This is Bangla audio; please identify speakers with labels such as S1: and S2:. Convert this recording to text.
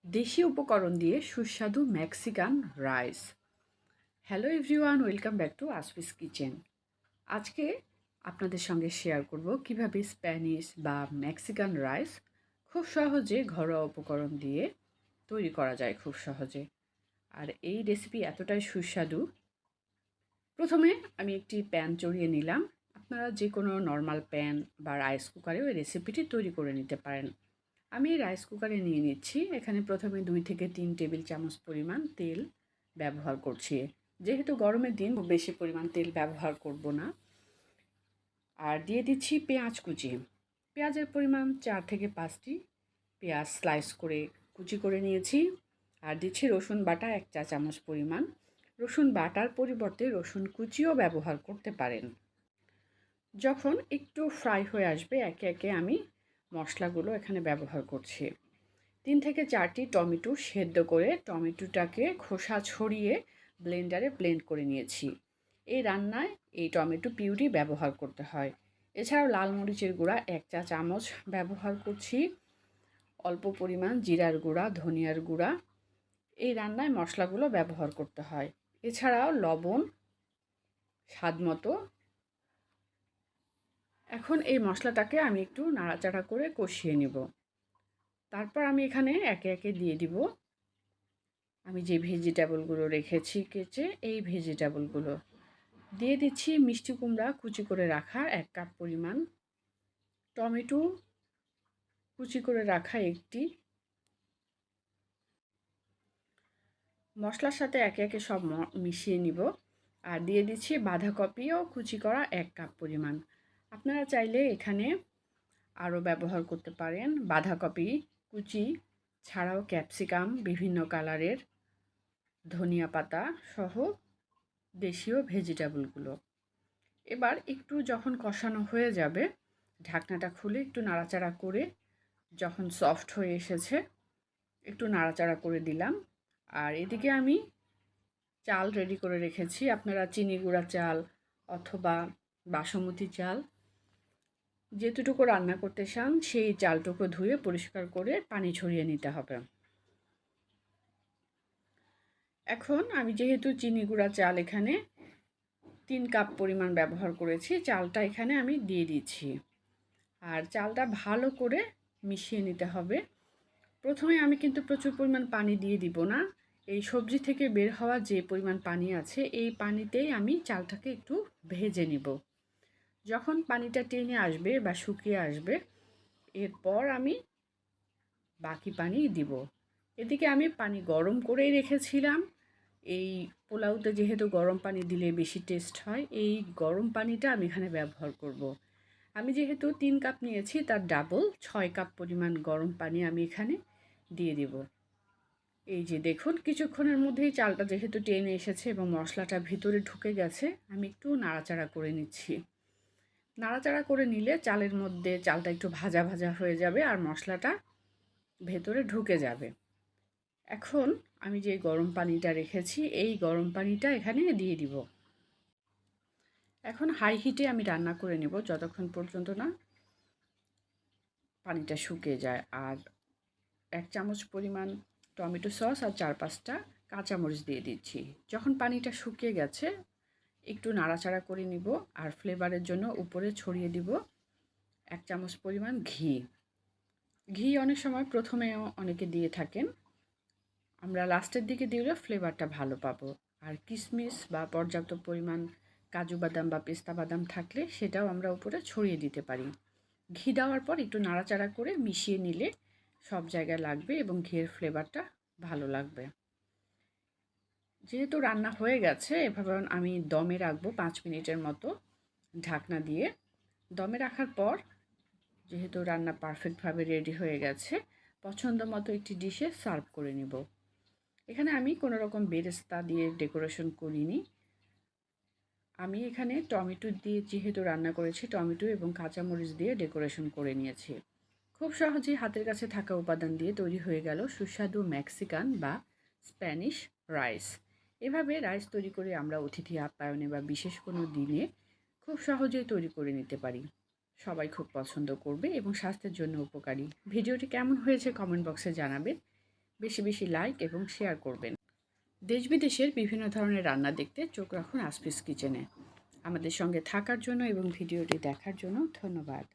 S1: দেশি উপকরণ দিয়ে সুস্বাদু Mexican rice. Hello everyone, welcome back to আসফিস kitchen. আজকে আপনাদের সঙ্গে শেয়ার করব কিভাবে স্প্যানিশ বা মেক্সিকান রাইস খুব সহজে ঘরোয়া উপকরণ দিয়ে তৈরি করা যায় খুব সহজে। আর এই রেসিপি এতটাই সুস্বাদু। প্রথমে আমি একটি প্যান চড়িয়ে নিলাম। আপনারা যে কোনো নর্মাল প্যান বা রাইস কুকারেও এই রেসিপিটি তৈরি করে নিতে পারেন। আমি রাইস কুকারে নিয়ে নিচ্ছি। এখানে প্রথমে 2 থেকে 3 টেবিল চামচ পরিমাণ তেল ব্যবহার করছি। যেহেতু গরমের দিন খুব বেশি পরিমাণ তেল ব্যবহার করব না। আর দিয়ে দিচ্ছি পেঁয়াজ কুচি। পেঁয়াজের পরিমাণ 4 থেকে 5টি পেঁয়াজ স্লাইস করে কুচি করে নিয়েছি। আর দিচ্ছি রসুন বাটা 1 চা চামচ পরিমাণ। রসুন বাটার পরিবর্তে রসুন কুচিও ব্যবহার করতে পারেন। যখন একটু ফ্রাই হয়ে আসবে একে একে আমি মশলাগুলো এখানে ব্যবহার করছি। 3 থেকে 4টি টমেটো সেদ্ধ করে টমেটোটাকে খোসা ছড়িয়ে ব্লেন্ডারে ব্লেন্ড করে নিয়েছি। এই রান্নায় এই টমেটো পিউরি ব্যবহার করতে হয়। এছাড়াও লাল মরিচের গুঁড়া 1 চা চামচ ব্যবহার করছি। অল্প পরিমাণ জিরার গুঁড়া, ধনিয়ার গুঁড়া। এই রান্নায় মশলাগুলো ব্যবহার করতে হয়। এছাড়াও লবণ স্বাদমতো। এখন এই মশলাটাকে আমি একটু নাড়াচাড়া করে কষিয়ে নিব। তারপর আমি এখানে একে একে দিয়ে দিব আমি যে ভেজিটেবলগুলো রেখেছি কেটে, এই ভেজিটেবলগুলো দিয়ে দিচ্ছি। মিষ্টি কুমড়া কুচি করে রাখা 1 কাপ পরিমাণ, টমেটো কুচি করে রাখা একটি। মশলার সাথে একে একে সব মিশিয়ে নিব। আর দিয়ে দিচ্ছি বাঁধাকপিও কুচি করা 1 কাপ পরিমাণ। আপনারা চাইলে এখানে আরও ব্যবহার করতে পারেন বাঁধাকপি কুচি ছাড়াও ক্যাপসিকাম বিভিন্ন কালারের, ধনিয়া পাতা সহ দেশীয় ভেজিটেবলগুলো। এবার একটু যখন কষানো হয়ে যাবে ঢাকনাটা খুলে একটু নাড়াচাড়া করে, যখন সফট হয়ে এসেছে একটু নাড়াচাড়া করে দিলাম। আর এদিকে আমি চাল রেডি করে রেখেছি। আপনারা চিনি গুঁড়া চাল অথবা বাসমতি চাল যেটুকু রান্না করতে চান সেই চালটুকু ধুয়ে পরিষ্কার করে পানি ছড়িয়ে নিতে হবে। এখন আমি যেহেতু চিনি গুঁড়া চাল এখানে 3 কাপ পরিমাণ ব্যবহার করেছি, চালটা এখানে আমি দিয়ে দিচ্ছি। আর চালটা ভালো করে মিশিয়ে নিতে হবে। প্রথমে আমি কিন্তু প্রচুর পরিমাণ পানি দিয়ে দিব না। এই সবজি থেকে বের হওয়া যে পরিমাণ পানি আছে এই পানিতেই আমি চালটাকে একটু ভেজে নিব। যখন পানিটা টেনে আসবে বা শুকিয়ে আসবে এরপর আমি বাকি পানি দিব। এদিকে আমি পানি গরম করেই রেখেছিলাম। এই পোলাওতে যেহেতু গরম পানি দিলে বেশি টেস্ট হয়, এই গরম পানিটা আমি এখানে ব্যবহার করব। আমি যেহেতু 3 কাপ নিয়েছি তার ডাবল 6 কাপ পরিমাণ গরম পানি আমি এখানে দিয়ে দেব। এই যে দেখুন কিছুক্ষণের মধ্যেই চালটা যেহেতু টেনে এসেছে এবং মশলাটা ভিতরে ঢুকে গেছে, আমি একটু নাড়াচাড়া করে নিচ্ছি। নাড়াচাড়া করে নিলে চালের মধ্যে চালটা একটু ভাজা ভাজা হয়ে যাবে আর মশলাটা ভেতরে ঢুকে যাবে। এখন আমি যে গরম পানিটা রেখেছি এই গরম পানিটা এখানে দিয়ে দিব। এখন হাই হিটে আমি রান্না করে নেব যতক্ষণ পর্যন্ত না পানিটা শুকিয়ে যায়। আর 1 চামচ পরিমাণ টমেটো সস আর 4-5টা কাঁচামরিচ দিয়ে দিচ্ছি। যখন পানিটা শুকিয়ে গেছে একটু নাড়াচাড়া করে নিব। আর ফ্লেভারের জন্য উপরে ছড়িয়ে দিব 1 চামচ পরিমাণ ঘি। ঘি অনেক সময় প্রথমেও অনেকে দিয়ে থাকেন, আমরা লাস্টের দিকে দিলে ফ্লেভারটা ভালো পাবো। আর কিশমিশ বা পর্যাপ্ত পরিমাণ কাজু বাদাম বা পেস্তা বাদাম থাকলে সেটাও আমরা উপরে ছড়িয়ে দিতে পারি। ঘি দেওয়ার পর একটু নাড়াচাড়া করে মিশিয়ে নিলে সব জায়গায় লাগবে এবং ঘিয়ের ফ্লেভারটা ভালো লাগবে। যেহেতু রান্না হয়ে গেছে এভাবে আমি দমে রাখবো 5 মিনিটের মতো ঢাকনা দিয়ে। দমে রাখার পর যেহেতু রান্না পারফেক্টভাবে রেডি হয়ে গেছে পছন্দ মতো একটি ডিশে সার্ভ করে নিব। এখানে আমি কোনো রকম বেরেস্তা দিয়ে ডেকোরেশন করিনি। আমি এখানে টমেটো দিয়ে যেহেতু রান্না করেছি টমেটো এবং কাঁচামরিচ দিয়ে ডেকোরেশন করে নিয়েছি। খুব সহজেই হাতের কাছে থাকা উপাদান দিয়ে তৈরি হয়ে গেল সুস্বাদু মেক্সিকান বা স্প্যানিশ রাইস। এভাবে রাইস তৈরি করে আমরা অতিথি আপ্যায়নে বা বিশেষ কোনো দিনে খুব সহজেই তৈরি করে নিতে পারি। সবাই খুব পছন্দ করবে এবং স্বাস্থ্যের জন্য উপকারী। ভিডিওটি কেমন হয়েছে কমেন্ট বক্সে জানাবেন। বেশি বেশি লাইক এবং শেয়ার করবেন। দেশ বিদেশের বিভিন্ন ধরনের রান্না দেখতে চোখ রাখুন আসপিস কিচেনে। আমাদের সঙ্গে থাকার জন্য এবং ভিডিওটি দেখার জন্য ধন্যবাদ।